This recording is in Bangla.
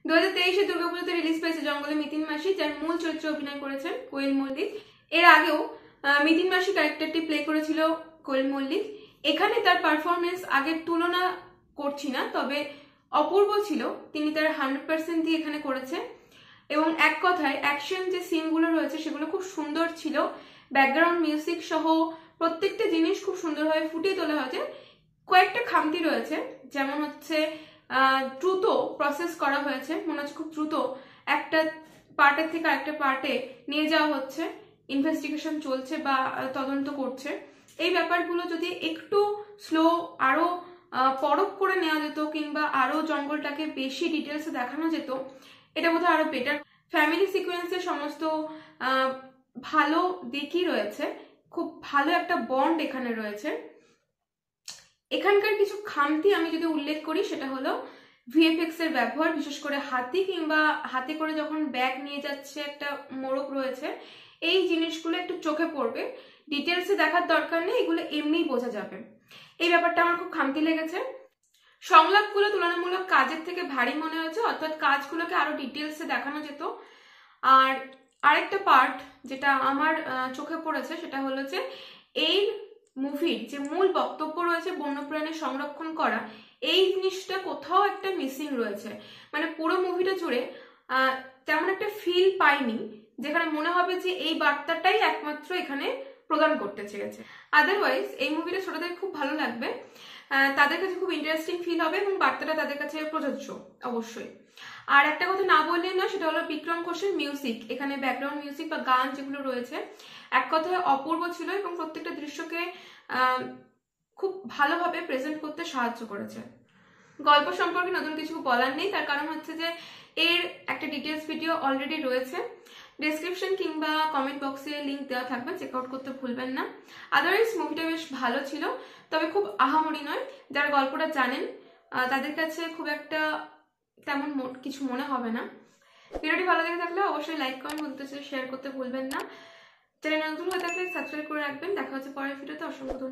2023-এ দুর্গাপুজোতে রিলিজ পেয়েছে জঙ্গলে মিতিন মাসি, যার মূল চরিত্রে অভিনয় করেছেন কোয়েল মল্লিক। এর আগেও মিতিন মাসি ক্যারেক্টারটি প্লে করেছিল কোয়েল মল্লিক। এখানে তার পারফরমেন্স আগের তুলনা করছি না, তবে অপূর্ব ছিল। তিনি তার 100% দিয়ে এখানে করেছে এবং এক কথায় অ্যাকশন যে সিনগুলো রয়েছে সেগুলো খুব সুন্দর ছিল। ব্যাকগ্রাউন্ড মিউজিক সহ প্রত্যেকটা জিনিস খুব সুন্দরভাবে ফুটিয়ে তোলা হয়েছে। কয়েকটা খামতি রয়েছে, যেমন হচ্ছে দ্রুত প্রসেস করা হয়েছে, মনে হচ্ছে খুব দ্রুত একটা পার্টের থেকে আরেকটা পার্টে নিয়ে যাওয়া হচ্ছে, ইনভেস্টিগেশন চলছে বা তদন্ত করছে। এই ব্যাপারগুলো যদি একটু স্লো, আরো পরখ করে নেওয়া যেত কিংবা আরো জঙ্গলটাকে বেশি ডিটেলসে দেখানো যেত, এটা বোধহয় আরো বেটার। ফ্যামিলি সিকোয়েন্সের সমস্ত ভালো দিকই রয়েছে, খুব ভালো একটা বন্ড এখানে রয়েছে। এখানকার কিছু খামতি আমি যদি উল্লেখ করি সেটা হলো ভিএফএক্স এর ব্যবহার, বিশেষ করে হাতি কিংবা হাতে করে যখন ব্যাগ নিয়ে যাচ্ছে একটা মোড়ক রয়েছে, এই জিনিসগুলো একটু চোখে পড়বে। ডিটেলসে দেখার দরকার নেই, এগুলো এমনিই বোঝা যাবে। এই ব্যাপারটা আমার খুব খামতি লেগেছে। সংলাপগুলো তুলনামূলক কাজের থেকে ভারী মনে হয়েছে, অর্থাৎ কাজগুলোকে আরো ডিটেলসে দেখানো যেত। আর আরেকটা পার্ট যেটা আমার চোখে পড়েছে সেটা হলো যে এই মুভির যে মূল বক্তব্য রয়েছে বন্যপ্রাণী সংরক্ষণ করা, এই জিনিসটা কোথাও একটা মিসিং রয়েছে। মানে পুরো মুভিটা জুড়ে তেমন একটা ফিল পাইনি যেখানে মনে হবে যে এই বার্তাটাই একমাত্র এখানে প্রদান করতে চেয়েছে। আদারওয়াইজ এই মুভিটা ছোটদের খুব ভালো লাগবে, তাদের কাছে খুব ইন্টারেস্টিং ফিল হবে এবং বার্তাটা তাদের কাছে প্রযোজ্য অবশ্যই। আর একটা কথা না বললেই না, সেটা হলো বিক্রম ঘোষের মিউজিক। এখানে ব্যাকগ্রাউন্ড মিউজিক বা গান যেগুলো রয়েছে এক কথায় অপূর্ব ছিল এবং প্রত্যেকটা দৃশ্যকে খুব ভালোভাবে প্রেজেন্ট করতে সাহায্য করেছে। গল্প সম্পর্কে নতুন কিছু বলার নেই, তার কারণ হচ্ছে যে এর একটা ডিটেলস ভিডিও অলরেডি রয়েছে। ডেসক্রিপশন কিংবা কমেন্ট বক্সে লিঙ্ক দেওয়া থাকবে, চেক আউট করতে ভুলবেন না। আদারওয়াইজ মুভিটা বেশ ভালো ছিল, তবে খুব আহামরি নয়। যারা গল্পটা জানেন তাদের কাছে খুব একটা তেমন কিছু মনে হবে না। ভিডিওটি ভালো লেগে থাকলে অবশ্যই লাইক কমেন্ট বলতে শেয়ার করতে ভুলবেন না। চ্যানেল নতুন হয়ে থাকলে সাবস্ক্রাইব করে রাখবেন। দেখা হচ্ছে পরের ভিডিওতে। অসংখ্য ধন্যবাদ।